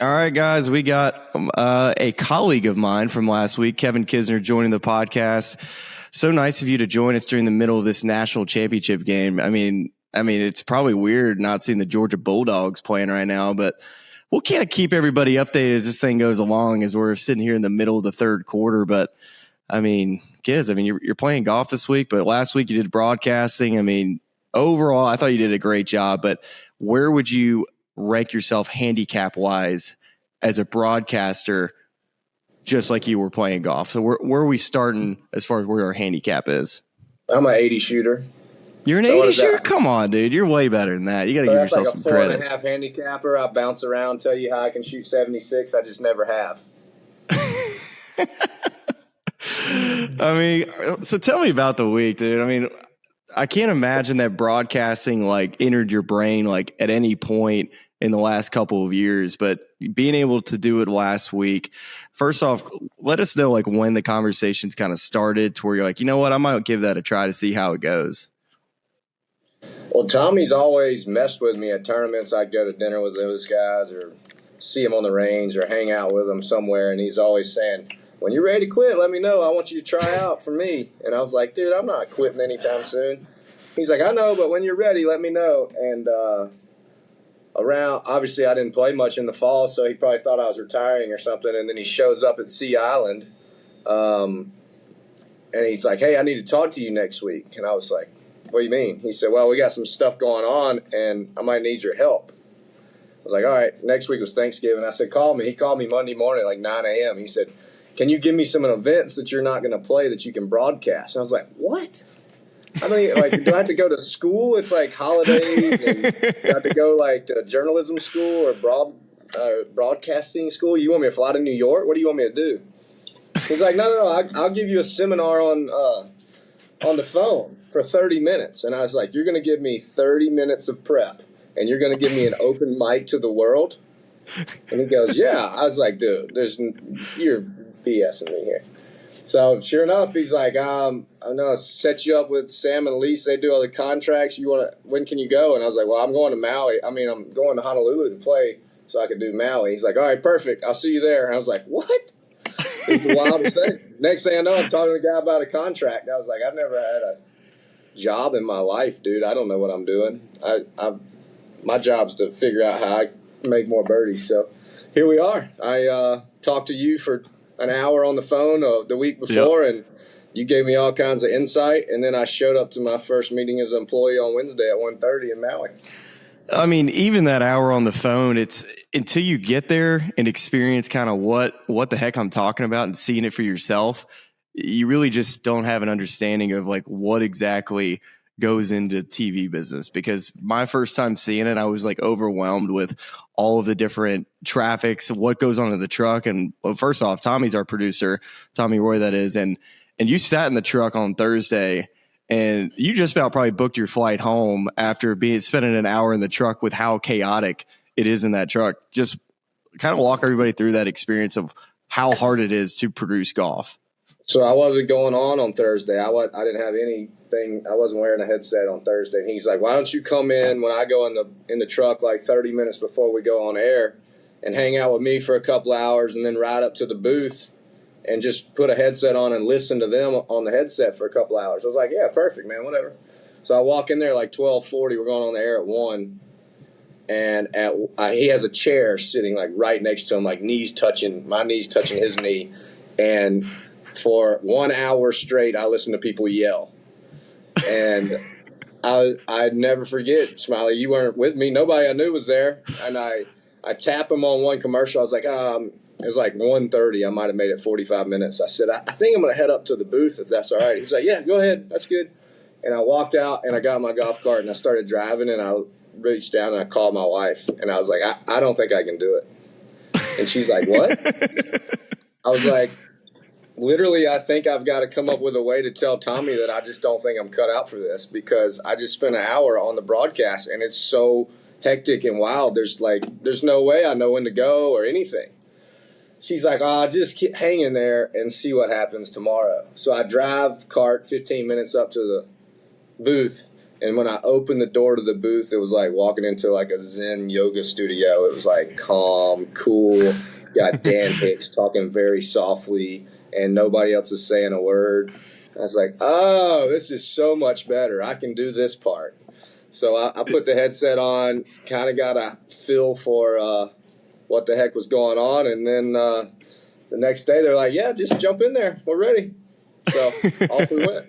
All right, guys, we got a colleague of mine from last week, Kevin Kisner, joining the podcast. So nice of you to join us during the middle of this national championship game. I mean, it's probably weird not seeing the Georgia Bulldogs playing right now, but we'll kind of keep everybody updated as this thing goes along as we're sitting here in the middle of the third quarter. But I mean, Kiz, you're playing golf this week, but last week you did broadcasting. I mean, overall, I thought you did a great job, but where would you rank yourself handicap wise as a broadcaster, just like you were playing golf? So where are we starting as far as where our handicap is? I'm an 80 shooter. You're an 80 shooter? Come on, dude. You're way better than that. You got to give yourself like some credit. That's like a 4.5 handicapper. I bounce around, tell you how I can shoot 76. I just never have. I mean, so tell me about the week, dude. I mean, I can't imagine that broadcasting like entered your brain like at any point in the last couple of years, but being able to do it last week. First off, let us know like when the conversations kind of started to where you're like, you know what, I might give that a try to see how it goes. Well, Tommy's always messed with me at tournaments. I'd go to dinner with those guys or see him on the range or hang out with him somewhere, and he's always saying, when you're ready to quit, let me know. I want you to try out for me. And I was like, dude, I'm not quitting anytime soon. He's like, I know, but when you're ready, let me know. And obviously I didn't play much in the fall, so he probably thought I was retiring or something. And then he shows up at Sea Island, and he's like, hey, I need to talk to you next week. And I was like, what do you mean? He said, well, we got some stuff going on, and I might need your help. I was like, all right. Next week was Thanksgiving. I said, call me. He called me Monday morning at like 9 a.m. He said, can you give me some events that you're not going to play that you can broadcast? And I was like, what? I mean, like, do I have to go to school? It's like holidays. And do I have to go like to journalism school or broadcasting school? You want me to fly to New York? What do you want me to do? He's like, no, I'll give you a seminar on the phone for 30 minutes. And I was like, you're going to give me 30 minutes of prep, and you're going to give me an open mic to the world? And he goes, yeah. I was like, dude, you're BSing me here. So sure enough, he's like, I'm gonna set you up with Sam and Elise. They do all the contracts. When can you go? And I was like, well, I'm going to Maui. I'm going to Honolulu to play so I could do Maui. He's like, all right, perfect. I'll see you there. And I was like, what? It's the wildest thing. Next thing I know, I'm talking to the guy about a contract. I was like, I've never had a job in my life, dude. I don't know what I'm doing. My job's to figure out how I make more birdies. So here we are. I talked to you for an hour on the phone the week before, yep. And you gave me all kinds of insight, and then I showed up to my first meeting as an employee on Wednesday at 1:30 in Maui. I mean, even that hour on the phone, it's until you get there and experience kind of what the heck I'm talking about and seeing it for yourself, you really just don't have an understanding of like what exactly goes into TV business. Because my first time seeing it, I was like overwhelmed with all of the different traffics, what goes on in the truck. And well, first off, Tommy's our producer, Tommy Roy, that is. And you sat in the truck on Thursday and you just about probably booked your flight home after spending an hour in the truck with how chaotic it is in that truck. Just kind of walk everybody through that experience of how hard it is to produce golf. So I wasn't going on Thursday. I didn't have anything. I wasn't wearing a headset on Thursday. And he's like, why don't you come in when I go in the truck like 30 minutes before we go on air and hang out with me for a couple hours and then ride up to the booth and just put a headset on and listen to them on the headset for a couple hours. I was like, yeah, perfect, man, whatever. So I walk in there like 12:40. We're going on the air at 1. And he has a chair sitting like right next to him, like my knees touching his knee. And for 1 hour straight, I listened to people yell. And I'd never forget, Smylie, you weren't with me. Nobody I knew was there. And I tap him on one commercial. I was like, it was like 1:30. I might have made it 45 minutes. I said, I think I'm going to head up to the booth if that's all right. He's like, yeah, go ahead. That's good. And I walked out and I got my golf cart and I started driving and I reached down and I called my wife. And I was like, I don't think I can do it. And she's like, what? I was like, literally, I think I've got to come up with a way to tell Tommy that I just don't think I'm cut out for this because I just spent an hour on the broadcast and it's so hectic and wild. There's no way I know when to go or anything. She's like, just keep hanging there and see what happens tomorrow. So I drive cart 15 minutes up to the booth And when I opened the door to the booth, it was like walking into like a Zen yoga studio. It was like calm, cool. Got Dan Hicks talking very softly, and nobody else is saying a word. I was like, oh, this is so much better. I can do this part. So I put the headset on, kind of got a feel for what the heck was going on. And then the next day they're like, yeah, just jump in there. We're ready. So off we went.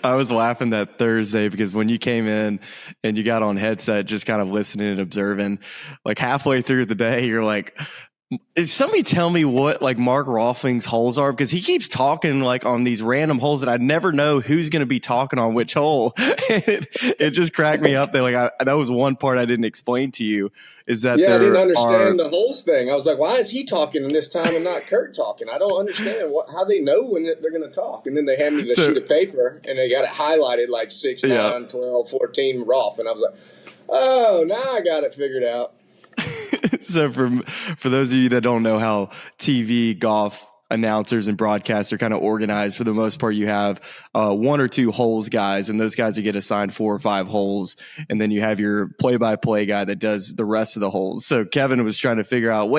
I was laughing that Thursday because when you came in and you got on headset, just kind of listening and observing, like halfway through the day, you're like, is somebody tell me what like Mark Rolfing's holes are? Because he keeps talking like on these random holes that I never know who's going to be talking on which hole. it just cracked me up there. Like that was one part I didn't explain to you is that I didn't understand the holes thing. I was like, why is he talking in this time and not Kurt talking? I don't understand how they know when they're going to talk. And then they hand me the sheet of paper and they got it highlighted like 6, 9, 12, 14 Rolf. And I was like, oh, now I got it figured out. So for those of you that don't know how TV golf announcers and broadcasts are kind of organized, for the most part, you have 1 or 2 holes guys, and those guys that get assigned 4 or 5 holes, and then you have your play-by-play guy that does the rest of the holes. So Kevin was trying to figure out,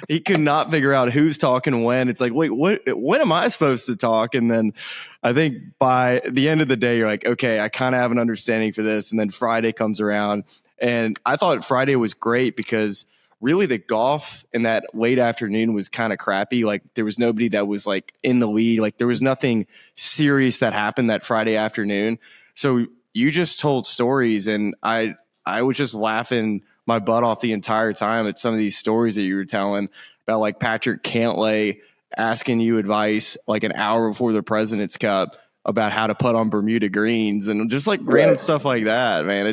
he could not figure out who's talking when. It's like, when am I supposed to talk? And then I think by the end of the day, you're like, okay, I kind of have an understanding for this. And then Friday comes around, and I thought Friday was great because really the golf in that late afternoon was kind of crappy. Like there was nobody that was like in the lead. Like there was nothing serious that happened that Friday afternoon. So you just told stories, and I was just laughing my butt off the entire time at some of these stories that you were telling about, like Patrick Cantlay asking you advice like an hour before the President's Cup about how to putt on Bermuda greens and just like random stuff like that, man.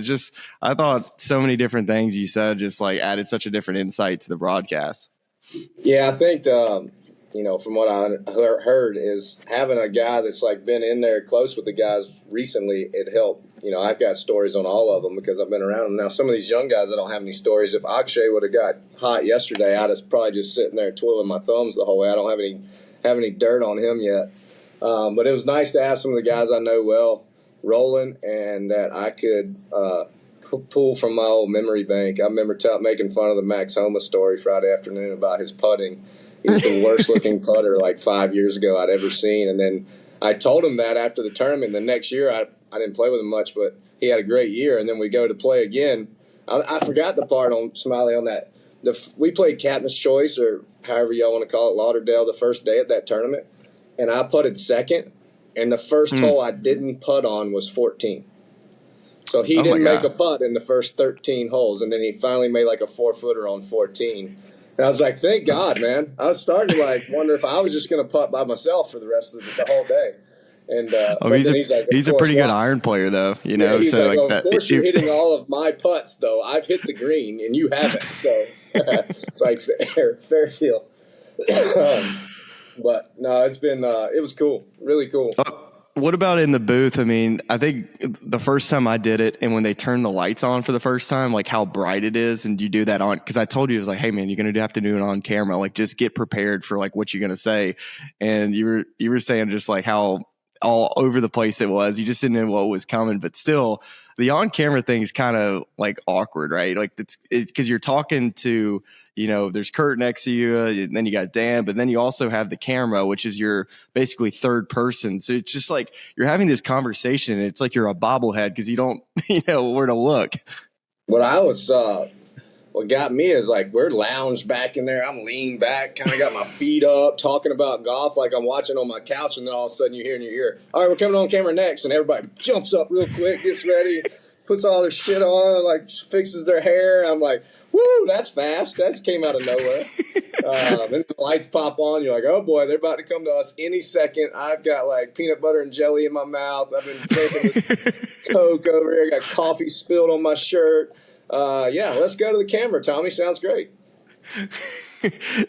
I thought so many different things you said just like added such a different insight to the broadcast. Yeah, I think, from what I heard is having a guy that's like been in there close with the guys recently, it helped. I've got stories on all of them because I've been around them. Now, some of these young guys, I don't have any stories. If Akshay would have got hot yesterday, I'd have probably just sitting there twiddling my thumbs the whole way. I don't have any dirt on him yet. But it was nice to have some of the guys I know well rolling and that I could pull from my old memory bank. I remember making fun of the Max Homa story Friday afternoon about his putting. He was the worst-looking putter like 5 years ago I'd ever seen. And then I told him that after the tournament. The next year I didn't play with him much, but he had a great year. And then we go to play again. I forgot the part on Smylie on that. We played Captain's Choice or however y'all want to call it, Lauderdale, the first day of that tournament. And I putted second, and the first hole I didn't putt on was 14. So he didn't make a putt in the first 13 holes, and then he finally made like a 4-footer on 14. And I was like, thank God, man. I was starting to like wonder if I was just going to putt by myself for the rest of the whole day. And he's a pretty good iron player, though. He's so like, of course you're hitting all of my putts, though. I've hit the green, and you haven't. So it's like fair deal. But no, it's been it was cool, really cool. What about in the booth? I mean, I think the first time I did it, and when they turned the lights on for the first time, like how bright it is, and you do that on, because I told you, it was like, hey man, you're gonna have to do it on camera, like just get prepared for like what you're gonna say. And you were saying just like how all over the place it was. You just didn't know what was coming, but still, the on camera thing is kind of like awkward, right? Like it's because you're talking to, there's Kurt next to you, and then you got Dan, but then you also have the camera, which is your basically third person. So it's just like you're having this conversation, and it's like you're a bobblehead because you don't know where to look. What got me is like we're lounged back in there. I'm leaned back, kind of got my feet up, talking about golf like I'm watching on my couch, and then all of a sudden you hear in your ear, all right, we're coming on camera next, and everybody jumps up real quick, gets ready, puts all their shit on, like fixes their hair. I'm like, woo, that's fast. That came out of nowhere. And the lights pop on. You're like, oh boy, they're about to come to us any second. I've got like peanut butter and jelly in my mouth. I've been drinking this Coke over here. Got coffee spilled on my shirt. Let's go to the camera, Tommy. Sounds great.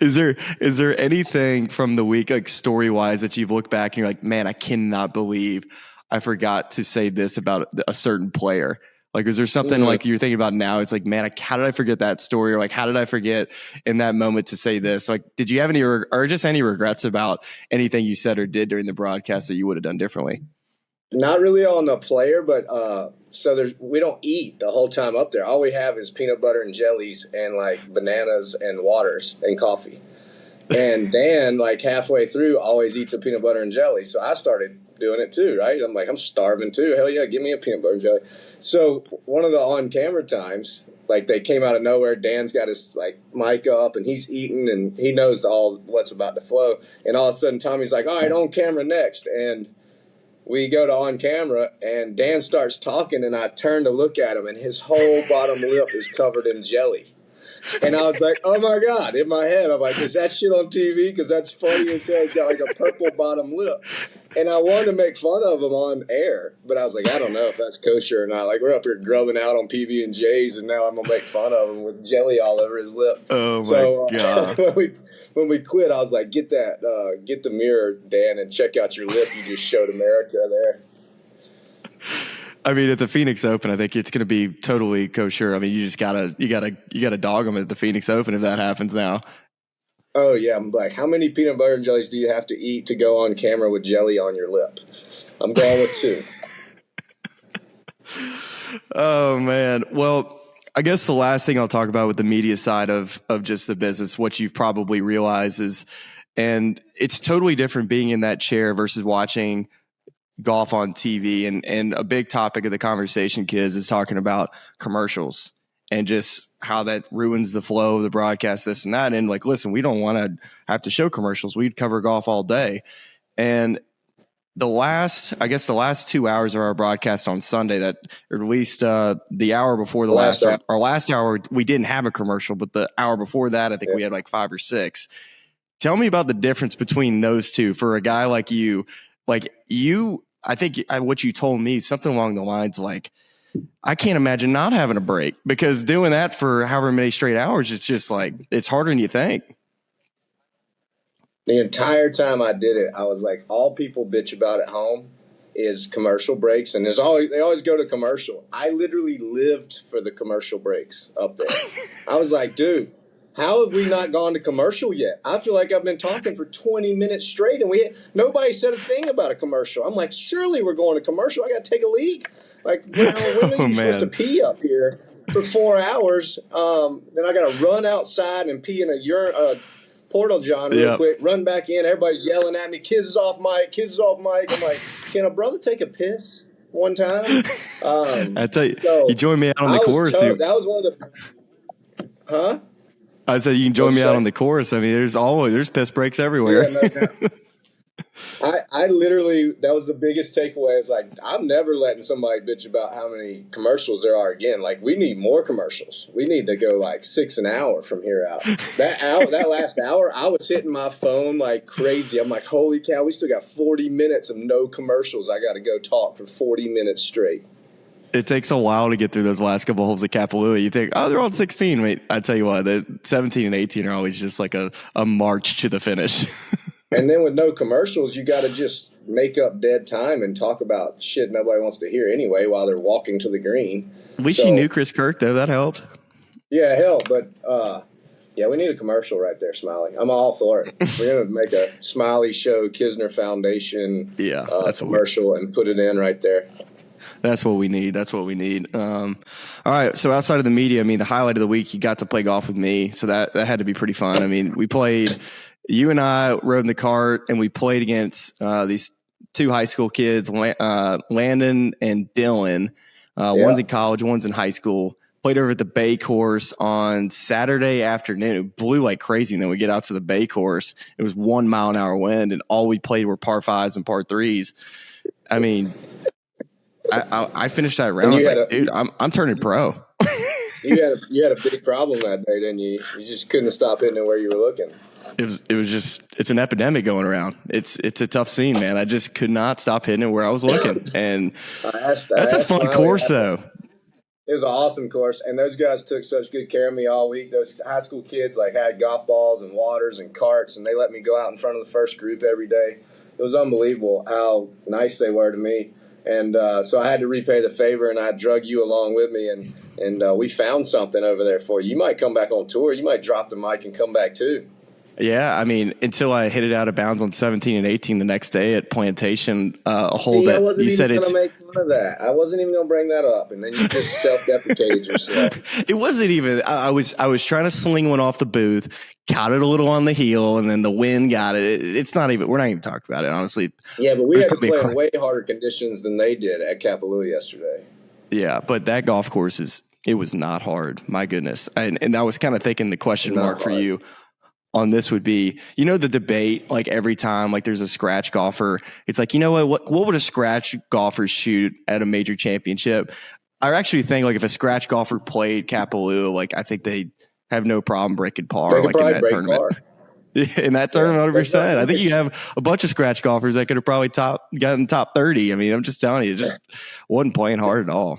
Is there anything from the week, like story-wise, that you've looked back and you're like, man, I cannot believe I forgot to say this about a certain player? Like, is there something like you're thinking about now? It's like, man, how did I forget that story? Or like, how did I forget in that moment to say this? Like, did you have any or just any regrets about anything you said or did during the broadcast that you would have done differently? Not really on the player, but so we don't eat the whole time up there. All we have is peanut butter and jellies and like bananas and waters and coffee. And Dan, like halfway through, always eats a peanut butter and jelly. So I started doing it too, right? I'm like, I'm starving too. Hell yeah, give me a peanut butter and jelly. So one of the on-camera times, like they came out of nowhere. Dan's got his like mic up and he's eating and he knows all what's about to flow. And all of a sudden, Tommy's like, all right, on camera next. And we go to on camera and Dan starts talking and I turn to look at him and his whole bottom lip is covered in jelly. And I was like, oh my God, in my head, I'm like, is that shit on TV? Because that's funny as hell. He's got like a purple bottom lip. And I wanted to make fun of him on air, but I was like, I don't know if that's kosher or not. Like, we're up here grubbing out on PB&Js, and now I'm going to make fun of him with jelly all over his lip. Oh, my God. When we quit, I was like, get the mirror, Dan, and check out your lip. You just showed America there. I mean, at the Phoenix Open, I think it's going to be totally kosher. I mean, you gotta dog them at the Phoenix Open if that happens now. Oh yeah, I'm like, how many peanut butter and jellies do you have to eat to go on camera with jelly on your lip? I'm going with 2. Oh man. Well, I guess the last thing I'll talk about with the media side of just the business, what you've probably realized is, and it's totally different being in that chair versus watching golf on TV, and a big topic of the conversation, kids, is talking about commercials and just how that ruins the flow of the broadcast, this and that. And like, listen, we don't want to have to show commercials. We'd cover golf all day. And the last 2 hours of our broadcast on Sunday, that or at least the hour before our last hour, we didn't have a commercial, but the hour before that, I think we had like 5 or 6. Tell me about the difference between those two for a guy like you. Like I think what you told me, something along the lines like, I can't imagine not having a break, because doing that for however many straight hours, it's just like, it's harder than you think. The entire time I did it, I was like, all people bitch about at home is commercial breaks, and they always go to commercial. I literally lived for the commercial breaks up there. I was like, dude, how have we not gone to commercial yet? I feel like I've been talking for 20 minutes straight, and nobody said a thing about a commercial. I'm like, surely we're going to commercial. I got to take a leak. Like, when are you supposed to pee up here for 4 hours? Then I got to run outside and pee in a portal john real quick, run back in. Everybody's yelling at me, kids is off mic. I'm like, can a brother take a piss one time? I tell you, you joined me out on the course. That was one of the – huh? I said, you can join me out on the course. I mean, there's piss breaks everywhere. Yeah, I literally, that was the biggest takeaway. It's like, I'm never letting somebody bitch about how many commercials there are again. Like, we need more commercials. We need to go like 6 an hour from here out. That last hour, I was hitting my phone like crazy. I'm like, holy cow, we still got 40 minutes of no commercials. I got to go talk for 40 minutes straight. It takes a while to get through those last couple holes at Kapalua. You think, oh, they're on 16. Wait, I tell you what, the 17 and 18 are always just like a march to the finish. And then with no commercials, you got to just make up dead time and talk about shit nobody wants to hear anyway while they're walking to the green. At least you knew Chris Kirk, though. That helped. Yeah, hell, but yeah, we need a commercial right there, Smylie. I'm all for it. We're going to make a Smylie Show Kisner Foundation commercial and put it in right there. That's what we need. All right. So outside of the media, I mean, the highlight of the week, you got to play golf with me. So that had to be pretty fun. I mean, you and I rode in the cart and we played against these 2 high school kids, Landon and Dylan. One's in college, one's in high school. Played over at the Bay course on Saturday afternoon. It blew like crazy. And then we get out to the Bay course. It was 1 mile an hour wind, and all we played were par 5s and par 3s. I mean, I finished that round. I was like, dude, I'm turning pro. You had a big problem that day, didn't you? You just couldn't stop hitting it where you were looking. It was just, it's an epidemic going around. It's a tough scene, man. I just could not stop hitting it where I was looking. And that's a fun course, though. It was an awesome course, and those guys took such good care of me all week. Those high school kids like had golf balls and waters and carts, and they let me go out in front of the first group every day. It was unbelievable how nice they were to me. And so I had to repay the favor, and I drug you along with me, and we found something over there for you. You might come back on tour. You might drop the mic and come back too. Yeah, I mean, until I hit it out of bounds on 17 and 18 the next day at Plantation, a hole See, I that wasn't you even said going it's. to make fun of that. I wasn't even going to bring that up, and then you just self-deprecated yourself. It wasn't even. I was trying to sling one off the booth, caught it a little on the heel, and then the wind got it. It's not even. We're not even talking about it, honestly. Yeah, but we had to play in way harder conditions than they did at Kapalua yesterday. Yeah, but that golf course it was not hard. My goodness, and I was kind of thinking the question mark for you on this would be, the debate, like every time, like there's a scratch golfer, it's like, what would a scratch golfer shoot at a major championship? I actually think like if a scratch golfer played Kapalua, like I think they have no problem breaking par, like in that tournament. In that tournament, 100%. I think you have a bunch of scratch golfers that could have probably gotten top 30. I mean, I'm just telling you, it just wasn't playing hard at all.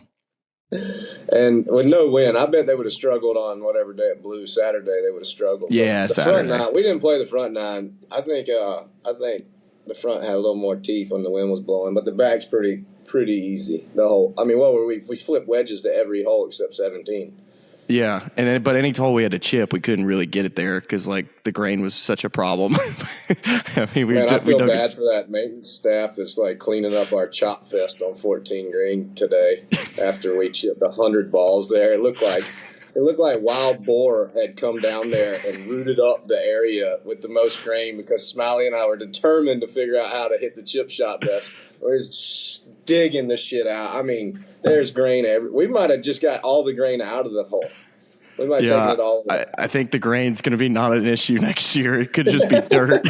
And with no win, I bet they would have struggled on whatever day it blew. Saturday they would have struggled. Yeah, Saturday. Front nine, we didn't play the front nine. I think the front had a little more teeth when the wind was blowing, but the back's pretty easy. The whole, I mean, what were we? We flipped wedges to every hole except 17. Yeah, but any hole we had to chip, we couldn't really get it there because like the grain was such a problem. I mean, I feel bad for that maintenance staff that's like cleaning up our chop fest on 14 green today after we chipped 100 balls there. It looked like wild boar had come down there and rooted up the area with the most grain because Smylie and I were determined to figure out how to hit the chip shot best. We're just digging the shit out. I mean, there's grain we might have just got all the grain out of the hole. We might take it all. I think the grain's going to be not an issue next year. It could just be dirt.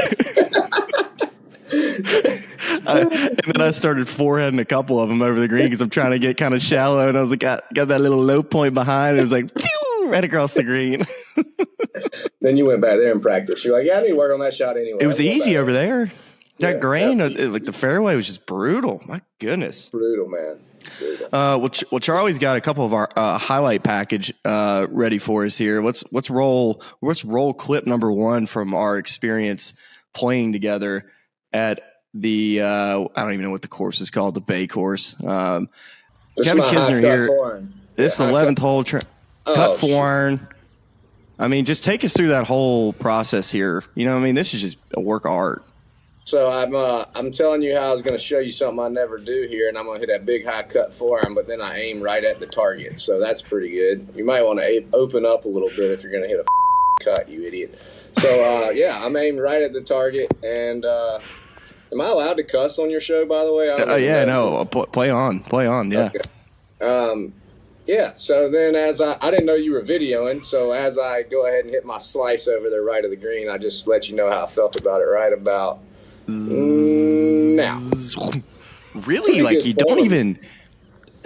And then I started foreheading a couple of them over the green because I'm trying to get kind of shallow, and I was like, got that little low point behind, and it was like pew, right across the green. Then you went back there and practiced. You're like, yeah, I need to work on that shot anyway. It was easy over there. That grain, like the fairway was just brutal. My goodness. Brutal, man. Brutal. Well, Charlie's got a couple of our highlight package ready for us here. Let's roll clip number 1 from our experience playing together at the I don't even know what the course is called, the Bay course. Kevin Kisner here. This 11th hole cut 4-iron. I mean, just take us through that whole process here. I mean, this is just a work of art. So I'm telling you how I was going to show you something I never do here, and I'm going to hit that big high cut 4-iron, but then I aim right at the target. So that's pretty good. You might want to open up a little bit if you're going to hit a cut, you idiot. So I'm aimed right at the target, and am I allowed to cuss on your show, by the way? Play on, yeah. Okay. Yeah, so then I didn't know you were videoing, so as I go ahead and hit my slice over there right of the green, I just let you know how I felt about it right about now. Really? Like you don't even...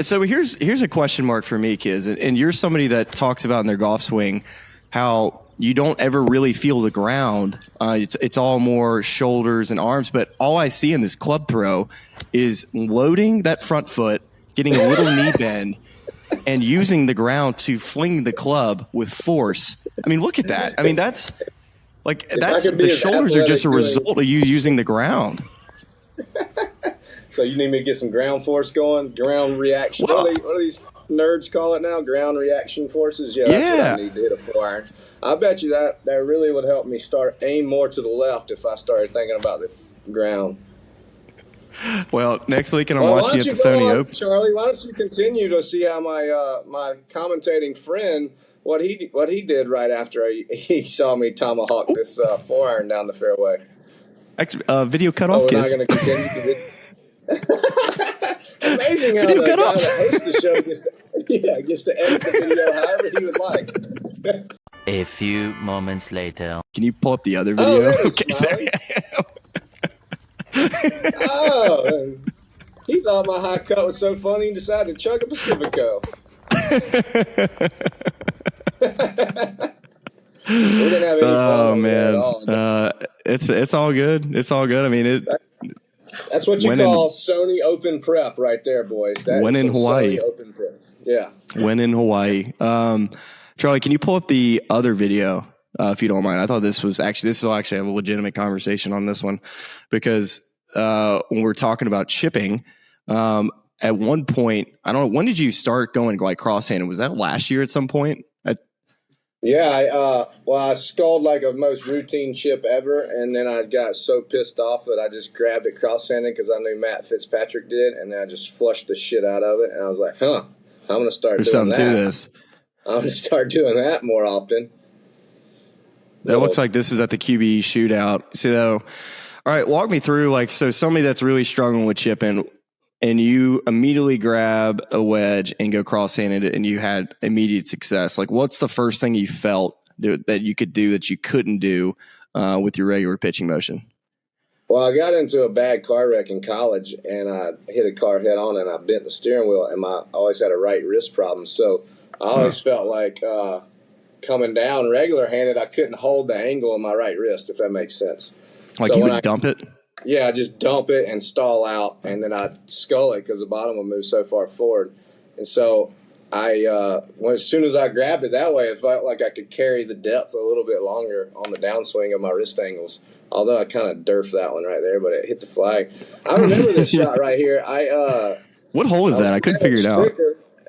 So here's a question mark for me, Kiz, and you're somebody that talks about in their golf swing how you don't ever really feel the ground. It's all more shoulders and arms, but all I see in this club throw is loading that front foot, getting a little knee bend, and using the ground to fling the club with force. I mean, look at that. I mean, that's the shoulders are just a result of you using the ground. So you need me to get some ground force going, ground reaction. What do these nerds call it now? Ground reaction forces? Yeah, that's what I need to hit a 4-iron. I bet you that really would help me aim more to the left if I started thinking about the ground. Well, next week, and I'm watching at the Sony Open. Charlie, why don't you continue to see how my commentating friend, what he did right after he saw me tomahawk this 4-iron down the fairway. Actually, video cut off, Kiss. We're not going to continue to do. Amazing how the guy that hosts the show gets to edit the video however he would like. A few moments later. Can you pull up the other video? Oh, okay. Oh, he thought my high cut was so funny he decided to chug a Pacifico. We didn't have any fun at all. It's all good. It's all good. I mean, that's what you call Sony Open prep right there, boys. When in Hawaii. Sony Open prep. Yeah. When in Hawaii. Charlie, can you pull up the other video if you don't mind? I thought this will actually have a legitimate conversation on this one because when we're talking about chipping, at one point, I don't know, when did you start going like cross-handed? Was that last year at some point? Yeah, I sculled like a most routine chip ever, and then I got so pissed off that I just grabbed it cross-handed because I knew Matt Fitzpatrick did, and then I just flushed the shit out of it, and I was like, I'm going to start There's doing something to that. this. I'm going to start doing that more often. That looks like this is at the QB shootout. So, all right, walk me through, like, so somebody that's really struggling with chipping, and you immediately grab a wedge and go cross-handed and you had immediate success. Like, what's the first thing you felt that you could do that you couldn't do with your regular pitching motion? Well, I got into a bad car wreck in college, and I hit a car head on, and I bent the steering wheel, and I always had a right wrist problem. So I always felt like coming down regular-handed, I couldn't hold the angle of my right wrist, if that makes sense. Like, so you would dump it? Yeah, I just dump it and stall out, and then I'd scull it because the bottom would move so far forward. And so as soon as I grabbed it that way, it felt like I could carry the depth a little bit longer on the downswing of my wrist angles. Although I kind of durfed that one right there, but it hit the flag. I remember this shot right here. What hole is that? I couldn't figure it out.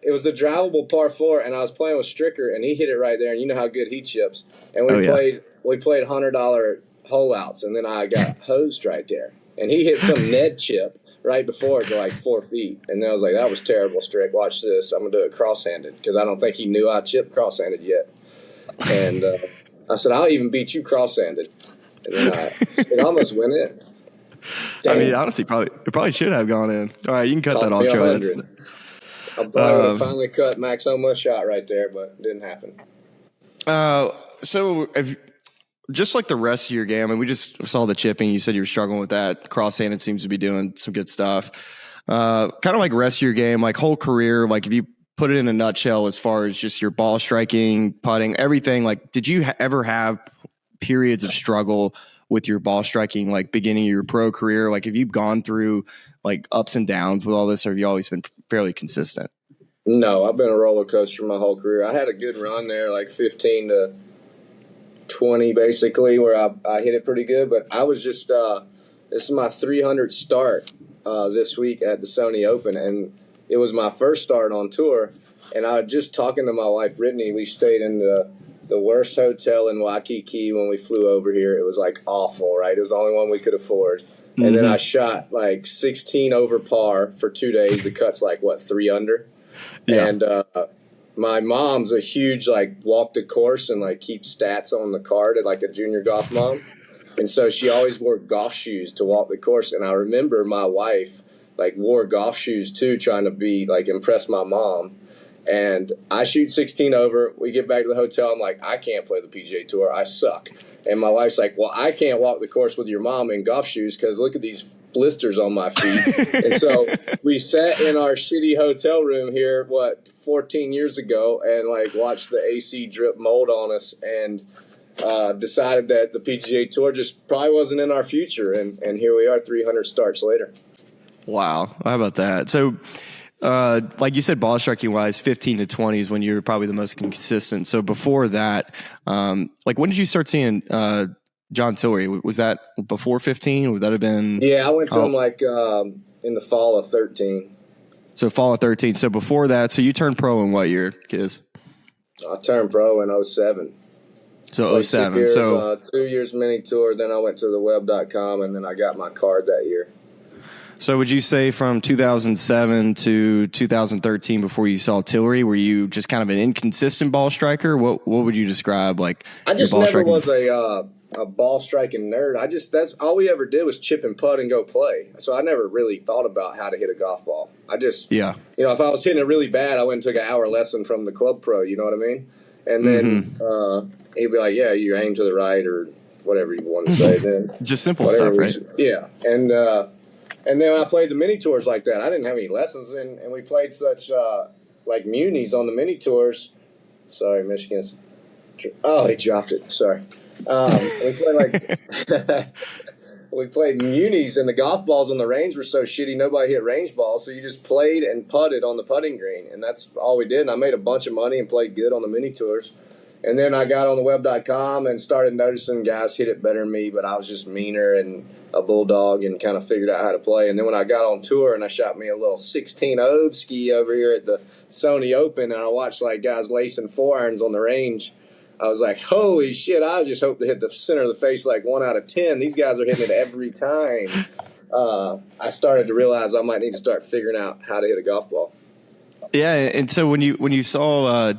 It was the drivable par 4, and I was playing with Stricker, and he hit it right there. And you know how good he chips. And we played $100 hole outs, and then I got hosed right there. And he hit some Ned chip right before it to like 4 feet. And then I was like, that was terrible, Strick. Watch this. I'm going to do it cross-handed because I don't think he knew I chipped cross-handed yet. And I said, I'll even beat you cross-handed. And then it almost went in. Damn. I mean, honestly, it probably should have gone in. All right, you can cut that off, Joe. I probably finally cut Max Homa's shot right there, but it didn't happen. So just like the rest of your game, and we just saw the chipping. You said you were struggling with that. Cross-handed seems to be doing some good stuff. Kind of like rest of your game, like whole career, like if you put it in a nutshell as far as just your ball striking, putting, everything, like did you ever have periods of struggle with your ball striking, like beginning of your pro career? Like have you gone through like ups and downs with all this, or have you always been fairly consistent? No, I've been a roller coaster my whole career. I had a good run there, like 15 to 20 basically, where I hit it pretty good, but I was just this is my 300th start this week at the Sony Open, and it was my first start on tour. And I was just talking to my wife Brittany. We stayed in the worst hotel in Waikiki when we flew over here. It was like awful, right? It was the only one we could afford. Mm-hmm. And then I shot like 16 over par for 2 days. The cut's like 3 under. Yeah. And my mom's a huge like walk the course and like keep stats on the card at like a junior golf mom. And so she always wore golf shoes to walk the course. And I remember my wife like wore golf shoes too, trying to be like impress my mom. And I shoot 16 over. We get back to the hotel. I'm like, I can't play the PGA Tour. I suck. And my wife's like, well, I can't walk the course with your mom in golf shoes because look at these blisters on my feet. And so we sat in our shitty hotel room here, 14 years ago, and like watched the AC drip mold on us and decided that the PGA Tour just probably wasn't in our future. And here we are 300 starts later. Wow. How about that? So, like you said, ball striking wise, 15 to 20 is when you're probably the most consistent. So before that, like when did you start seeing John Tillery? Was that before 15? Would that have been? Yeah, I went to him like in the fall of 13. So fall of 13. So before that, so you turned pro in what year, Kiz? I turned pro in 07. So 07. Years, so 2 years mini tour. Then I went to the web.com, and then I got my card that year. So would you say from 2007 to 2013, before you saw Tillery, were you just kind of an inconsistent ball striker? What would you describe like? I just never was a ball striking nerd. That's all we ever did was chip and putt and go play. So I never really thought about how to hit a golf ball. If I was hitting it really bad, I went and took an hour lesson from the club pro. You know what I mean? And then he'd be like, "Yeah, you aim to the right," or whatever you want to say. Then just simple stuff, right? Yeah, and then I played the mini tours like that. I didn't have any lessons, and we played such like munis on the mini tours. Sorry, Michigan's. Oh, he dropped it. Sorry. We played munis, and the golf balls on the range were so shitty, nobody hit range balls, so you just played and putted on the putting green, and that's all we did. And I made a bunch of money and played good on the mini tours. And then I got on the web.com and started noticing guys hit it better than me, but I was just meaner and a bulldog and kind of figured out how to play. And then when I got on tour and I shot me a little 16 Ove ski over here at the Sony Open, and I watched like guys lacing 4 irons on the range, I was like, holy shit, I just hope to hit the center of the face like 1 out of 10. These guys are hitting it every time. I started to realize I might need to start figuring out how to hit a golf ball. Yeah, and so when you saw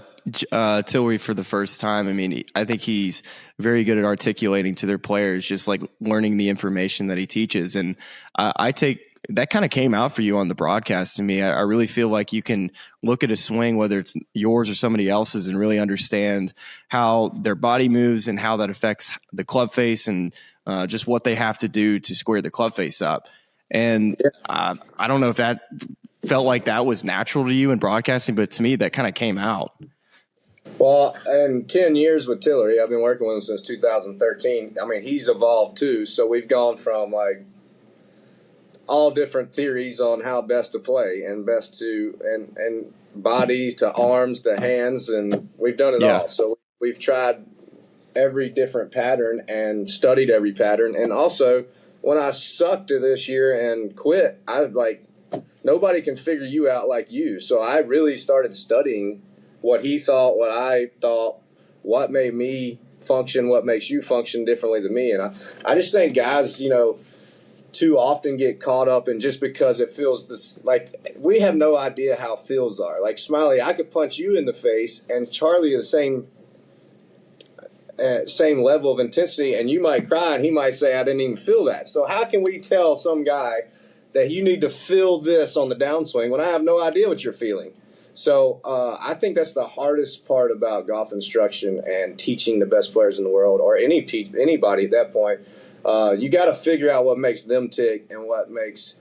Tillery for the first time, I mean, I think he's very good at articulating to their players, just like learning the information that he teaches. And I take that kind of came out for you on the broadcast to me. I really feel like you can look at a swing, whether it's yours or somebody else's, and really understand how their body moves and how that affects the club face and just what they have to do to square the club face up. And I don't know if that felt like that was natural to you in broadcasting, but to me, that kind of came out. Well, in 10 years with Tillery, I've been working with him since 2013. I mean, he's evolved too. So we've gone from like all different theories on how best to play and best to, and bodies to arms to hands. And we've done it all. So we've tried every different pattern and studied every pattern. And also when I sucked at this year and quit, I like, nobody can figure you out like you. So I really started studying what he thought, what I thought, what made me function, what makes you function differently than me. And I just think guys, you know, too often get caught up in just because it feels this, like we have no idea how feels are. Like Smylie, I could punch you in the face and Charlie the same level of intensity, and you might cry and he might say, I didn't even feel that. So how can we tell some guy that you need to feel this on the downswing when I have no idea what you're feeling? So I think that's the hardest part about golf instruction and teaching the best players in the world, or anybody at that point. You got to figure out what makes them tick and what makes,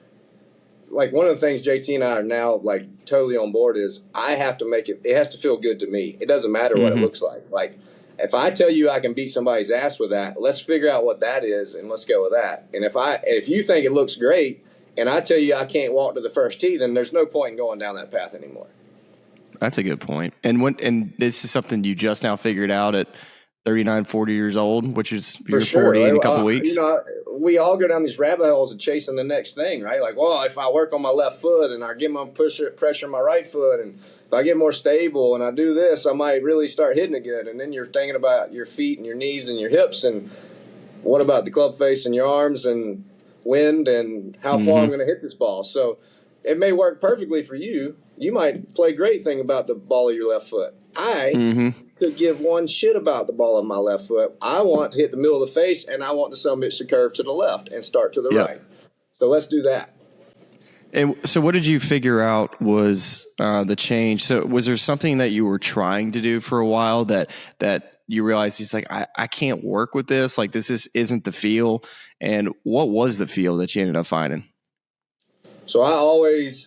like one of the things JT and I are now like totally on board is I have to make it has to feel good to me. It doesn't matter what it looks like. Like if I tell you I can beat somebody's ass with that, let's figure out what that is and let's go with that. And if you think it looks great and I tell you I can't walk to the first tee, then there's no point in going down that path anymore. That's a good point. And this is something you just now figured out at 39, 40 years old, which is you're 40 in a couple weeks. You know, we all go down these rabbit holes of chasing the next thing, right? Like, well, if I work on my left foot and I get my pressure on my right foot, and if I get more stable and I do this, I might really start hitting it good. And then you're thinking about your feet and your knees and your hips, and what about the club face and your arms and wind and how far I'm going to hit this ball. So it may work perfectly for you. You might play great thing about the ball of your left foot. I could give one shit about the ball of my left foot. I want to hit the middle of the face, and I want the summit to curve to the left and start to the right. So let's do that. And so what did you figure out was the change? So was there something that you were trying to do for a while that you realized he's like, I can't work with this? Like this isn't the feel. And what was the feel that you ended up finding? So I always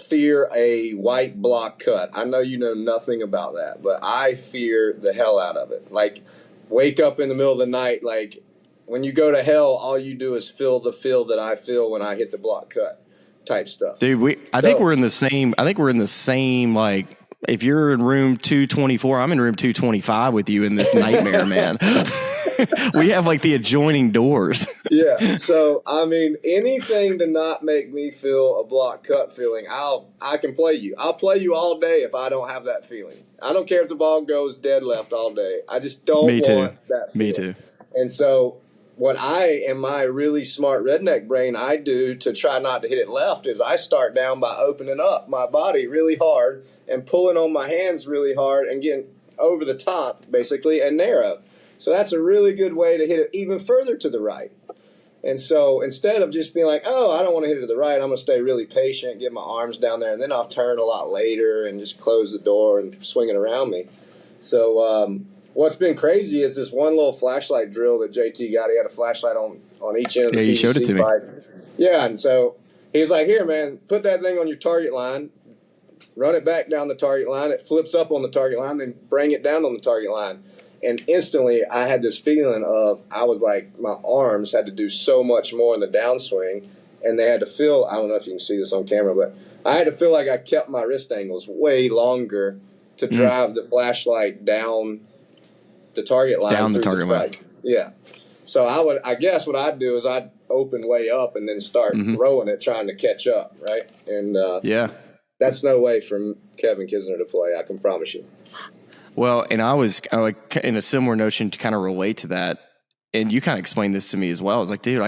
fear a white block cut. I know you know nothing about that, but I fear the hell out of it. Like wake up in the middle of the night, like when you go to hell, all you do is feel the feel that I feel when I hit the block cut type stuff. Dude, I think we're in the same, like if you're in room 224, I'm in room 225 with you in this nightmare, man. We have like the adjoining doors. Yeah. So, I mean, anything to not make me feel a block cut feeling, I can play you. I'll play you all day if I don't have that feeling. I don't care if the ball goes dead left all day. I just don't want that feeling. Me too. And so what in my really smart redneck brain, I do to try not to hit it left is I start down by opening up my body really hard and pulling on my hands really hard and getting over the top, basically, and narrow. So that's a really good way to hit it even further to the right. And so instead of just being like, oh, I don't want to hit it to the right, I'm going to stay really patient, get my arms down there, and then I'll turn a lot later and just close the door and swing it around me. So what's been crazy is this one little flashlight drill that JT got. He had a flashlight on each end of the PVC you showed it to pipe. me. Yeah, and so he's like, here, man, put that thing on your target line, run it back down the target line. It flips up on the target line, then bring it down on the target line. And instantly I had this feeling of I was like my arms had to do so much more in the downswing, and they had to feel – I don't know if you can see this on camera, but I had to feel like I kept my wrist angles way longer to drive the flashlight down the target line. Down the target line. Yeah. So I guess what I'd do is I'd open way up and then start throwing it, trying to catch up, right? And that's no way for Kevin Kisner to play, I can promise you. Well, and I was like in a similar notion to kind of relate to that. And you kind of explained this to me as well. I was like, dude,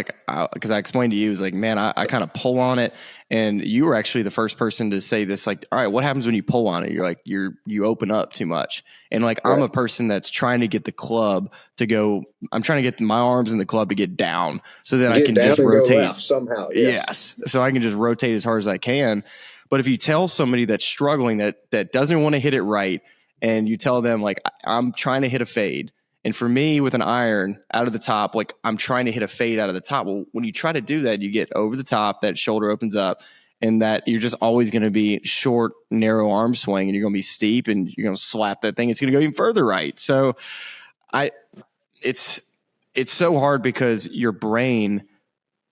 because I explained to you, it was like, man, I kind of pull on it. And you were actually the first person to say this, like, all right, what happens when you pull on it? You're like, you open up too much. And like, right. I'm a person that's trying to get the club to go, I'm trying to get my arms in the club to get down so that I can just rotate somehow. Yes. So I can just rotate as hard as I can. But if you tell somebody that's struggling, that doesn't want to hit it right, and you tell them like, I'm trying to hit a fade. And for me with an iron out of the top, like I'm trying to hit a fade out of the top. Well, when you try to do that, you get over the top, that shoulder opens up, and that you're just always going to be short, narrow arm swing, and you're going to be steep, and you're going to slap that thing. It's going to go even further right. So it's so hard because your brain,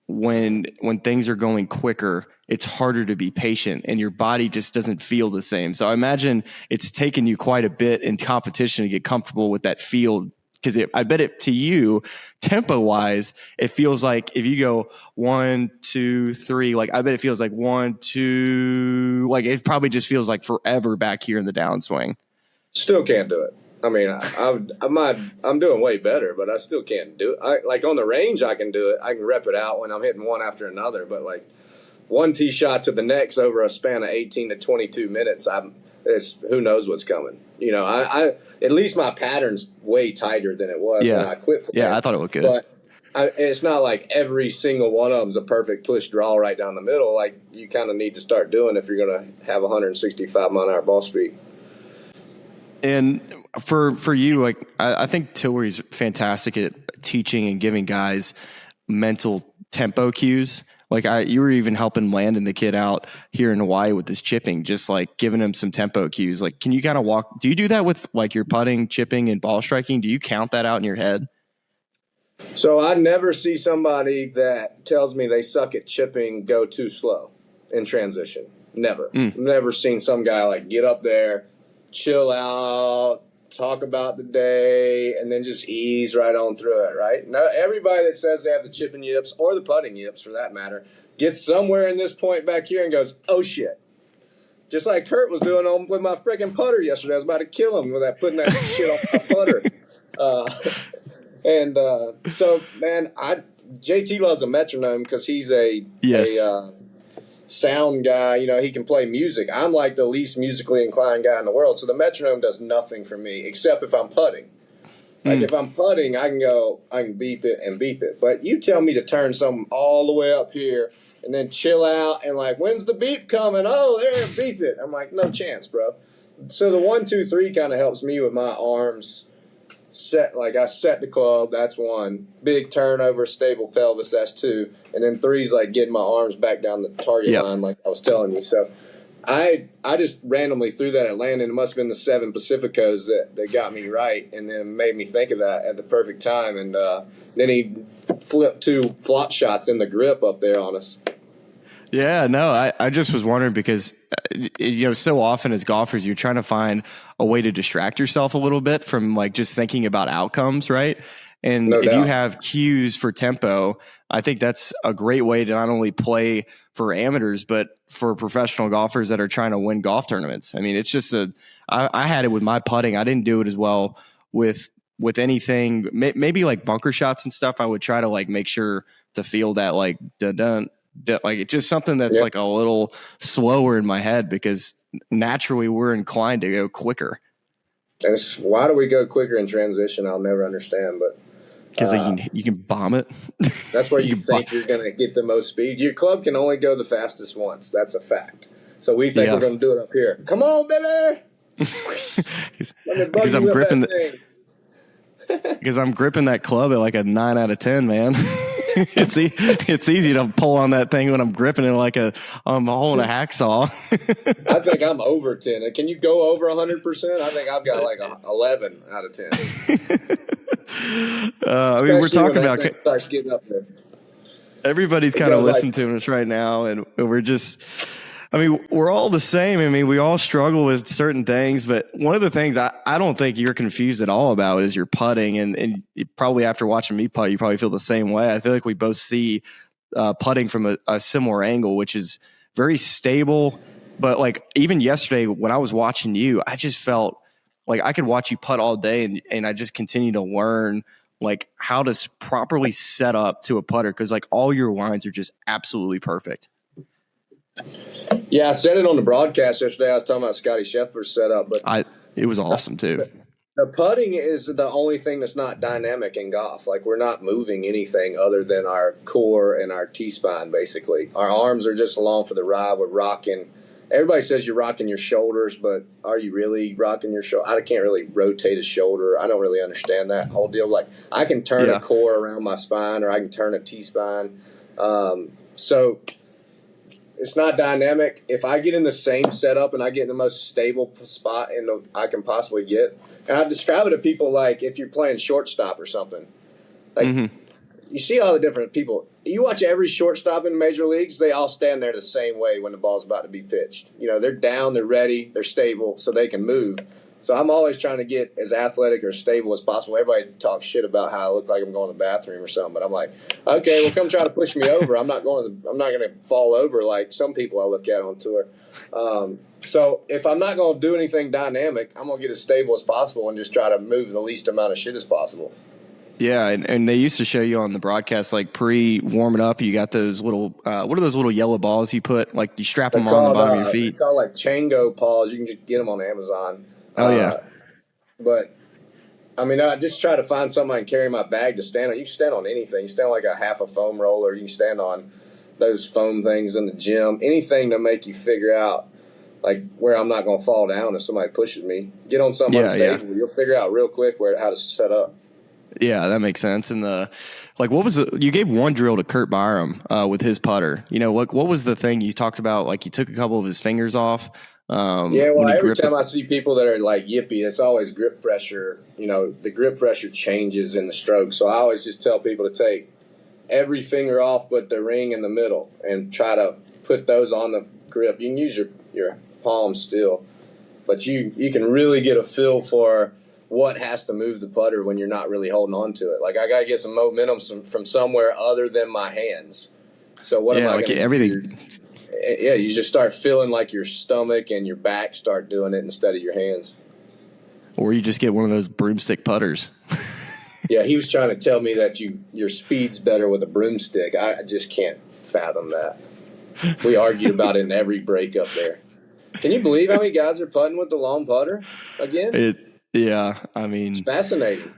when things are going quicker, it's harder to be patient, and your body just doesn't feel the same. So I imagine it's taken you quite a bit in competition to get comfortable with that field. Because I bet it to you, tempo wise, it feels like if you go 1, 2, 3, like I bet it feels like 1, 2, like it probably just feels like forever back here in the downswing. Still can't do it. I mean, I'm doing way better, but I still can't do it. Like on the range, I can do it. I can rep it out when I'm hitting one after another. But like one tee shot to the next over a span of 18 to 22 minutes, who knows what's coming. You know, I at least my pattern's way tighter than it was when I quit playing. Yeah, I thought it looked good. But it's not like every single one of them's a perfect push draw right down the middle. Like you kind of need to start doing if you're going to have 165 mile-an-hour ball speed. And for you, like I think Tillery's fantastic at teaching and giving guys mental tempo cues. Like you were even helping Landon, the kid out here in Hawaii with his chipping, just like giving him some tempo cues. Like, can you kind of do you do that with like your putting, chipping, and ball striking? Do you count that out in your head? So I never see somebody that tells me they suck at chipping go too slow in transition. Never. Never seen some guy like get up there, chill out, talk about the day, and then just ease right on through it, right? Now, everybody that says they have the chipping yips, or the putting yips for that matter, gets somewhere in this point back here and goes, oh, shit. Just like Kurt was doing with my freaking putter yesterday. I was about to kill him with that, putting that shit on my putter. So, man, JT loves a metronome because he's a sound guy. You know, he can play music. I'm like the least musically inclined guy in the world, so the metronome does nothing for me except if I'm putting. Like if I'm putting, I can beep it. But you tell me to turn something all the way up here and then chill out and like, when's the beep coming? Oh, there, beep it. I'm like, no chance, bro. So the 1, 2, 3 kind of helps me with my arms set. Like I set the club, that's 1. Big turnover, stable pelvis, that's 2. And then 3's like getting my arms back down the target line like I was telling you. So I just randomly threw that at Landon. It must have been the 7 Pacificos that got me right and then made me think of that at the perfect time. And then he flipped 2 flop shots in the grip up there on us. Yeah, no, I just was wondering because, you know, so often as golfers, you're trying to find a way to distract yourself a little bit from like just thinking about outcomes, right? And if you have cues for tempo, I think that's a great way to not only play for amateurs, but for professional golfers that are trying to win golf tournaments. I mean, it's just I had it with my putting. I didn't do it as well with anything, maybe like bunker shots and stuff. I would try to like make sure to feel that like dun. Like it's just something that's like a little slower in my head because naturally we're inclined to go quicker. And why do we go quicker in transition? I'll never understand, but because you can bomb it. That's where you think you're going to get the most speed. Your club can only go the fastest once. That's a fact. So we think we're going to do it up here. Come on, baby! Because I'm gripping because I'm gripping that club at like a 9 out of 10, man. It's easy to pull on that thing when I'm gripping it like I'm holding a hacksaw. I think I'm over 10. Can you go over 100%? I think I've got like 11 out of 10. I mean, we're talking about starts getting up there. Everybody's kind of listening to us right now, and we're just. I mean, we're all the same. I mean, we all struggle with certain things, but one of the things I don't think you're confused at all about is your putting. And probably after watching me putt, you probably feel the same way. I feel like we both see putting from a similar angle, which is very stable. But like even yesterday when I was watching you, I just felt like I could watch you putt all day and I just continue to learn like how to properly set up to a putter. Cause like all your lines are just absolutely perfect. Yeah. I said it on the broadcast yesterday. I was talking about Scotty Scheffler's setup, but it was awesome too. The putting is the only thing that's not dynamic in golf. Like we're not moving anything other than our core and our T-spine, basically. Our arms are just along for the ride. We're rocking. Everybody says you're rocking your shoulders, but are you really rocking your shoulder? I can't really rotate a shoulder. I don't really understand that whole deal. Like I can turn a core around my spine, or I can turn a T-spine. So it's not dynamic. If I get in the same setup and I get in the most stable spot I can possibly get, and I describe it to people like if you're playing shortstop or something. Like you see all the different people. You watch every shortstop in major leagues, they all stand there the same way when the ball's about to be pitched. You know, they're down, they're ready, they're stable, so they can move. So I'm always trying to get as athletic or stable as possible. Everybody talks shit about how I look like I'm going to the bathroom or something, but I'm like, okay, well, come try to push me over. I'm not going to fall over like some people I look at on tour. So if I'm not going to do anything dynamic, I'm going to get as stable as possible and just try to move the least amount of shit as possible. Yeah, and they used to show you on the broadcast, like pre-warming up, you got those little, what are those little yellow balls you put? Like you strap them on the bottom of your feet? They're called like Chango paws. You can just get them on Amazon. Oh, yeah. But, I mean, I just try to find something I can carry my bag to stand on. You can stand on anything. You stand on like a half a foam roller. You can stand on those foam things in the gym. Anything to make you figure out, like, where I'm not going to fall down if somebody pushes me. Get on something unstable. Yeah. You'll figure out real quick how to set up. Yeah, that makes sense. And you gave one drill to Kurt Byram with his putter. You know, what was the thing you talked about? Like you took a couple of his fingers off. Every time I see people that are like yippy, it's always grip pressure. You know, the grip pressure changes in the stroke. So I always just tell people to take every finger off but the ring in the middle and try to put those on the grip. You can use your palm still, but you can really get a feel for what has to move the putter when you're not really holding on to it. Like I got to get some momentum from somewhere other than my hands. So what am I going to everything? Yeah, you just start feeling like your stomach and your back start doing it instead of your hands. Or you just get one of those broomstick putters. Yeah, he was trying to tell me that your speed's better with a broomstick. I just can't fathom that. We argued about it in every breakup there. Can you believe how many guys are putting with the long putter again? Yeah, I mean, it's fascinating.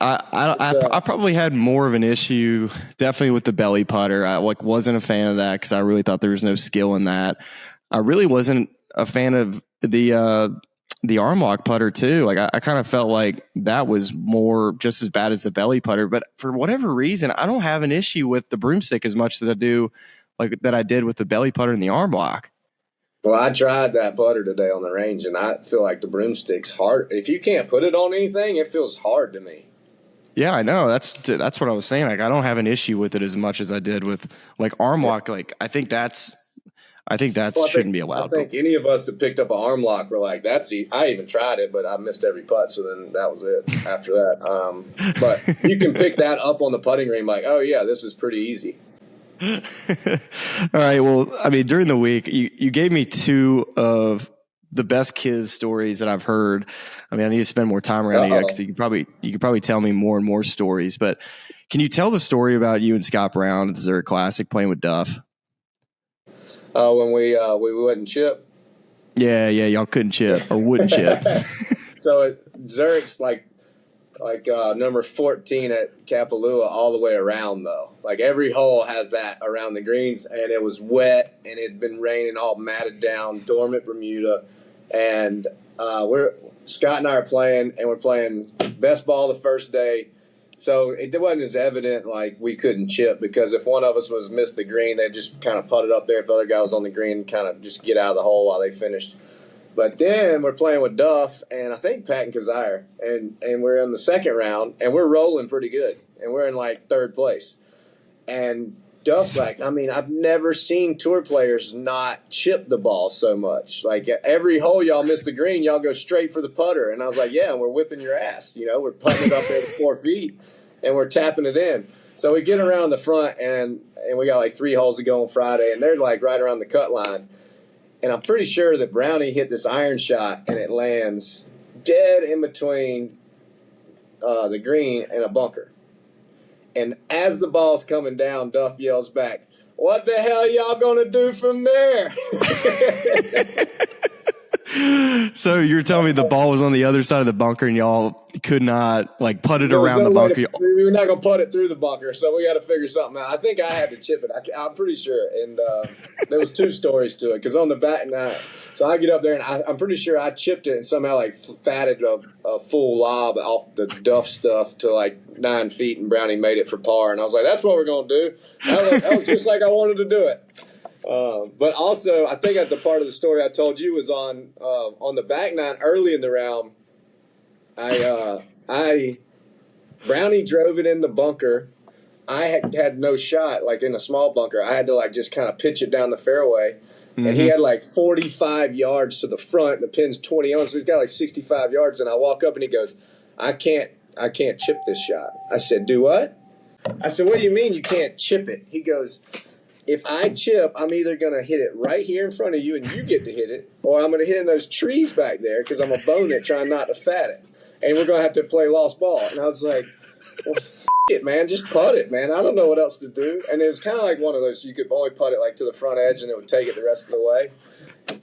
I probably had more of an issue definitely with the belly putter. I wasn't a fan of that because I really thought there was no skill in that. I really wasn't a fan of the arm lock putter too. Like I kind of felt like that was more just as bad as the belly putter. But for whatever reason, I don't have an issue with the broomstick as much as I do like that I did with the belly putter and the arm lock. Well, I tried that putter today on the range, and I feel like the broomstick's hard. If you can't put it on anything, it feels hard to me. Yeah, I know. That's what I was saying. Like, I don't have an issue with it as much as I did with like arm lock. Like, I think that shouldn't be allowed. I think any of us that picked up an arm lock were like, I even tried it, but I missed every putt. So then that was it after that. But you can pick that up on the putting green, like, oh yeah, this is pretty easy. All right. Well, I mean, during the week, you gave me two of the best kids stories that I've heard. I mean, I need to spend more time around you because you could probably tell me more and more stories. But can you tell the story about you and Scott Brown at the Zurich Classic playing with Duff? When we wouldn't chip. Yeah, y'all couldn't chip or wouldn't chip. So Zurich's like number 14 at Kapalua all the way around, though. Like every hole has that around the greens, and it was wet, and it had been raining all matted down, dormant Bermuda. And Scott and I are playing, and we're playing best ball the first day. So it wasn't as evident like we couldn't chip, because if one of us was missed the green, they'd just kind of put it up there. If the other guy was on the green, kind of just get out of the hole while they finished. But then we're playing with Duff and I think Pat and Kazire, and we're in the second round, and we're rolling pretty good, and we're in like third place. And Duff's like, I mean, I've never seen tour players not chip the ball so much. Like every hole y'all miss the green, y'all go straight for the putter. And I was like, yeah, and we're whipping your ass. You know, we're putting it up there to 4 feet, and we're tapping it in. So we get around the front, and we got like 3 holes to go on Friday, and they're like right around the cut line. And I'm pretty sure that Brownie hit this iron shot, and it lands dead in between the green and a bunker. And as the ball's coming down, Duff yells back, "What the hell y'all gonna do from there?" So you're telling me the ball was on the other side of the bunker and y'all could not like putt it around the bunker? We were not going to putt it through the bunker, so we got to figure something out. I think I had to chip it. I'm pretty sure. And there was 2 stories to it because on the back nine, so I get up there and I'm pretty sure I chipped it and somehow like fatted a full lob off the Duff stuff to like 9 feet, and Brownie made it for par. And I was like, that's what we're going to do. That was just like I wanted to do it. But also, I think at the part of the story I told you was on the back nine early in the round. Brownie drove it in the bunker. I had no shot, like in a small bunker. I had to like just kind of pitch it down the fairway, and he had like 45 yards to the front. The pin's 20 on, so he's got like 65 yards. And I walk up and he goes, "I can't chip this shot." I said, "Do what?" I said, "What do you mean you can't chip it?" He goes, "If I chip, I'm either going to hit it right here in front of you and you get to hit it, or I'm going to hit in those trees back there because I'm a bone it trying not to fat it. And we're going to have to play lost ball." And I was like, "Well, it, man. Just putt it, man. I don't know what else to do." And it was kind of like one of those, you could only putt it like to the front edge and it would take it the rest of the way.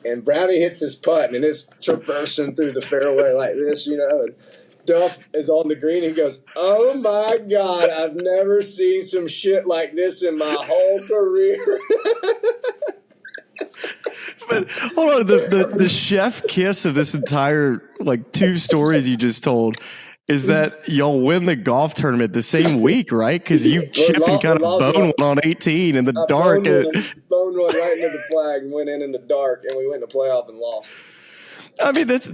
And Brownie hits his putt and it's traversing through the fairway like this, and Duff is on the green. He goes, "Oh my God, I've never seen some shit like this in my whole career." But hold on, the chef kiss of this entire like 2 stories you just told is that y'all win the golf tournament the same week, right? Because you chip and kind of bone one on 18 in the dark. Bone one right into the flag and went in the dark, and we went to playoff and lost. I mean, this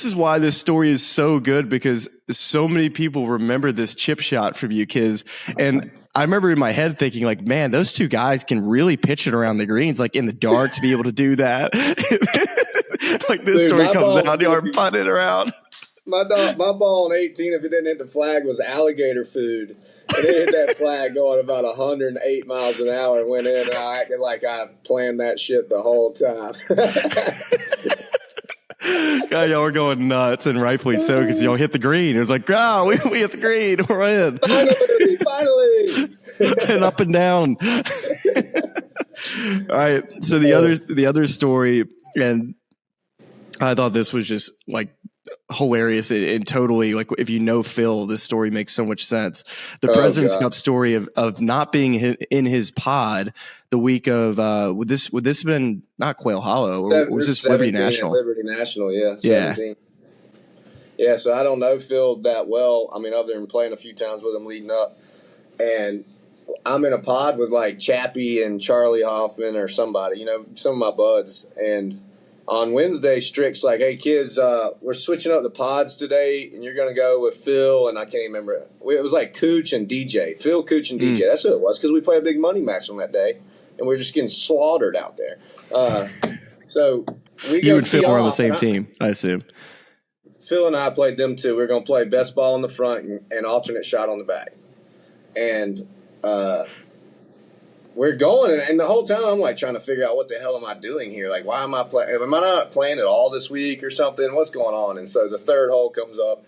is why this story is so good, because so many people remember this chip shot from you kids. And I remember in my head thinking like, man, those 2 guys can really pitch it around the greens, like in the dark, to be able to do that. Like this story comes out, y'all are putting it around. My ball on 18, if it didn't hit the flag, was alligator food. And it hit that flag going about 108 miles an hour and went in, and I acted like I planned that shit the whole time. God, y'all were going nuts, and rightfully so, because y'all hit the green. It was like, oh, we hit the green. We're in. Finally. And up and down. All right. So the other story, and I thought this was just like hilarious and totally like, if you know Phil, this story makes so much sense. The President's Cup story of not being in his pod the week of would this have been not Quail Hollow, or was this Liberty National? Liberty National, yeah. 17. Yeah, so I don't know Phil that well. I mean, other than playing a few times with him leading up. And I'm in a pod with like Chappie and Charlie Hoffman or somebody, some of my buds. And on Wednesday, Strick's like, "Hey, kids, we're switching up the pods today, and you're going to go with Phil," and I can't remember. It was like Cooch and DJ. Phil, Cooch, and DJ. That's who it was, because we played a big money match on that day, and we were just getting slaughtered out there. So you and Phil were on the same team, I assume. Phil and I played them too. We were going to play best ball in the front and alternate shot on the back. And we're going, and the whole time I'm like trying to figure out, what the hell am I doing here? Like, why am I playing? Am I not playing at all this week or something? What's going on? And so the third hole comes up,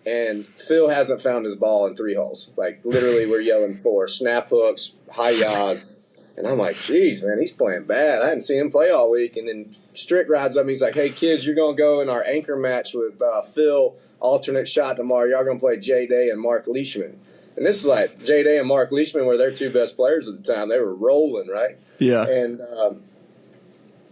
and Phil hasn't found his ball in 3 holes. Like, literally, we're yelling for snap hooks, high yaws. And I'm like, geez, man, he's playing bad. I hadn't seen him play all week. And then Strick rides up, and he's like, "Hey, kids, you're going to go in our anchor match with Phil, alternate shot tomorrow. Y'all going to play Jay Day and Mark Leishman." And this is like Jay Day and Mark Leishman were their 2 best players at the time. They were rolling, right? Yeah. And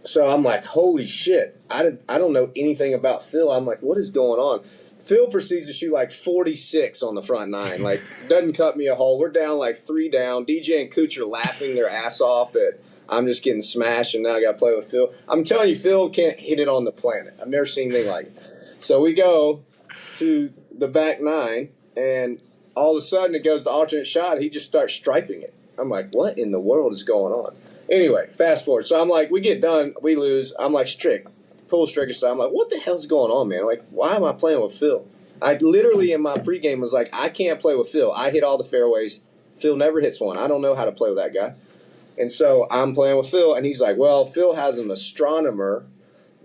so I'm like, holy shit. I don't know anything about Phil. I'm like, what is going on? Phil proceeds to shoot like 46 on the front 9. Like, doesn't cut me a hole. We're down like 3 down. DJ and Cooch are laughing their ass off that I'm just getting smashed, and now I got to play with Phil. I'm telling you, Phil can't hit it on the planet. I've never seen anything like it. So we go to the back 9, and all of a sudden it goes to alternate shot. He just starts striping it. I'm like, what in the world is going on? Anyway, fast forward. So I'm like, we get done. We lose. I'm like, Strick. Pull Strick aside. I'm like, what the hell's going on, man? Like, why am I playing with Phil? I literally in my pregame was like, I can't play with Phil. I hit all the fairways. Phil never hits one. I don't know how to play with that guy. And so I'm playing with Phil, and he's like, well, Phil has an astronomer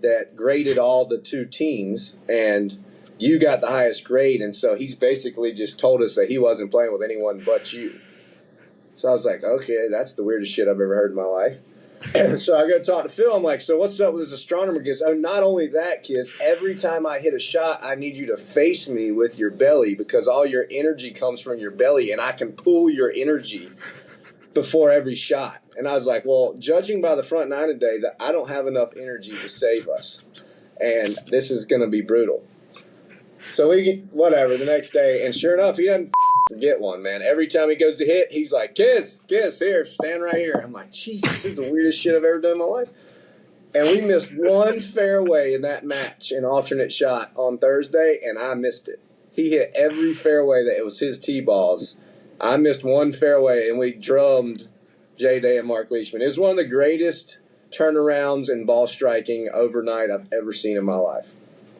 that graded all the 2 teams, and you got the highest grade. And so he's basically just told us that he wasn't playing with anyone but you. So I was like, okay, that's the weirdest shit I've ever heard in my life. So I go talk to Phil. I'm like, so what's up with this astronomer? He goes, oh, not only that, kids, every time I hit a shot, I need you to face me with your belly because all your energy comes from your belly, and I can pull your energy before every shot. And I was like, well, judging by the front 9 today, that I don't have enough energy to save us, and this is going to be brutal. So whatever, the next day, and sure enough, he doesn't forget one, man. Every time he goes to hit, he's like, kiss, here, stand right here. I'm like, Jesus, this is the weirdest shit I've ever done in my life. And we missed one fairway in that match, an alternate shot on Thursday, and I missed it. He hit every fairway that it was his tee balls. I missed one fairway, and we drummed J-Day and Mark Leishman. It was one of the greatest turnarounds in ball striking overnight I've ever seen in my life.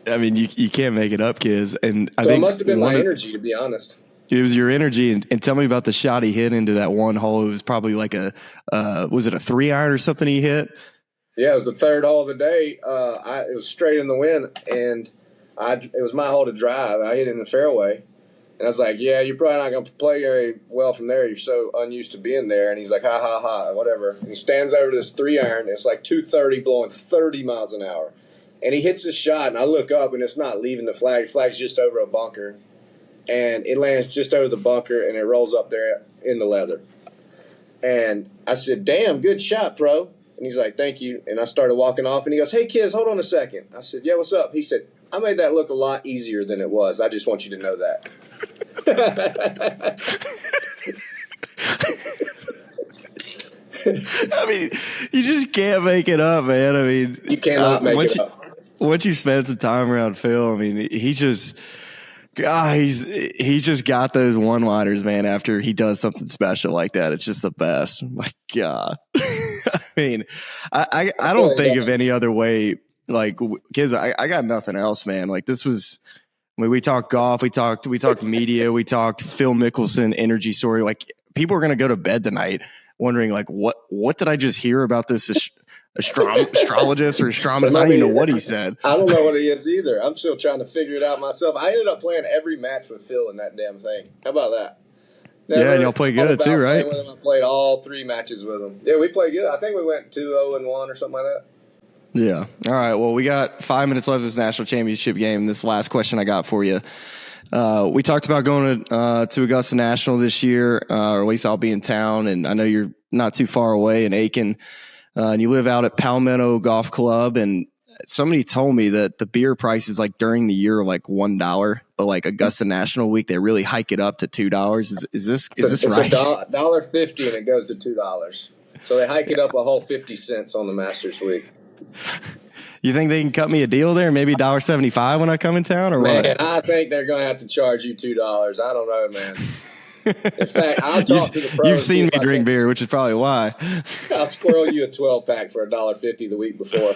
I mean, you can't make it up, kids. And I so think it must have been my energy, to be honest. It was your energy. And tell me about the shot he hit into that one hole. It was probably like was it a 3-iron or something he hit? Yeah, it was the 3rd hole of the day. It was straight in the wind, and it was my hole to drive. I hit it in the fairway. And I was like, yeah, you're probably not going to play very well from there. You're so unused to being there. And he's like, ha, ha, ha, whatever. And he stands over this 3-iron. It's like 230 blowing 30 miles an hour. And he hits this shot, and I look up, and it's not leaving the flag. The flag's just over a bunker. And it lands just over the bunker, and it rolls up there in the leather. And I said, damn, good shot, pro. And he's like, thank you. And I started walking off, and he goes, hey, kids, hold on a second. I said, yeah, what's up? He said, I made that look a lot easier than it was. I just want you to know that. I mean, you just can't make it up, man. I mean, you cannot make it up. Once you spend some time around Phil, I mean, he just got those one-liners, man. After he does something special like that, it's just the best. My God, I mean, I don't think of any other way. Like, kids, I got nothing else, man. Like, this was. I mean, we talked golf, we talked media, we talked Phil Mickelson energy story. Like, people are going to go to bed tonight wondering, like, what did I just hear about this astrologist or astronomist? I don't even know what he said. I don't know what he is either. I'm still trying to figure it out myself. I ended up playing every match with Phil in that damn thing. How about that? Yeah, and y'all play good too, right? I played all 3 matches with him. Yeah, we played good. I think we went 2-0-1 or something like that. Yeah. All right. Well, we got 5 minutes left of this national championship game. This last question I got for you. We talked about going to Augusta National this year, or at least I'll be in town, and I know you're not too far away in Aiken, and you live out at Palmetto Golf Club, and somebody told me that the beer prices like during the year are like $1, but like Augusta National Week they really hike it up to $2. Is this right? It's $1.50 and it goes to $2. So they hike it up a whole 50 cents on the Masters Week. You think they can cut me a deal there? Maybe $1.75 when I come in town, or man, what? I think they're going to have to charge you $2. I don't know, man. In fact, I'll talk to the pros. You've seen me drink beer, which is probably why. I'll squirrel you a 12-pack for $1.50 the week before.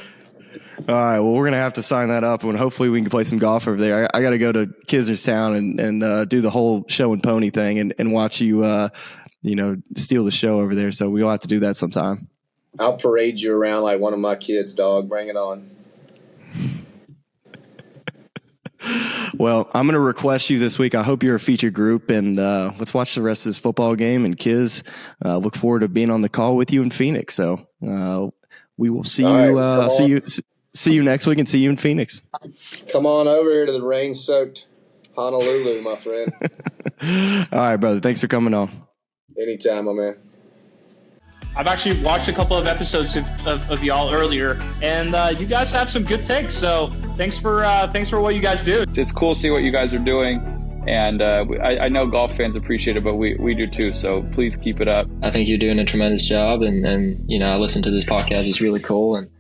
All right, well, we're going to have to sign that up, and hopefully we can play some golf over there. I got to go to Kisner's town and do the whole show and pony thing and watch you, steal the show over there. So we'll have to do that sometime. I'll parade you around like one of my kids, dog. Bring it on. Well, I'm going to request you this week. I hope you're a featured group, and let's watch the rest of this football game. And Kiz, look forward to being on the call with you in Phoenix. So we will see see you next week, and see you in Phoenix. Come on over here to the rain-soaked Honolulu, my friend. All right, brother. Thanks for coming on. Anytime, my man. I've actually watched a couple of episodes of y'all earlier, and you guys have some good takes. So thanks for what you guys do. It's cool to see what you guys are doing, and I know golf fans appreciate it, but we do too. So please keep it up. I think you're doing a tremendous job, and I listen to this podcast. It's really cool, and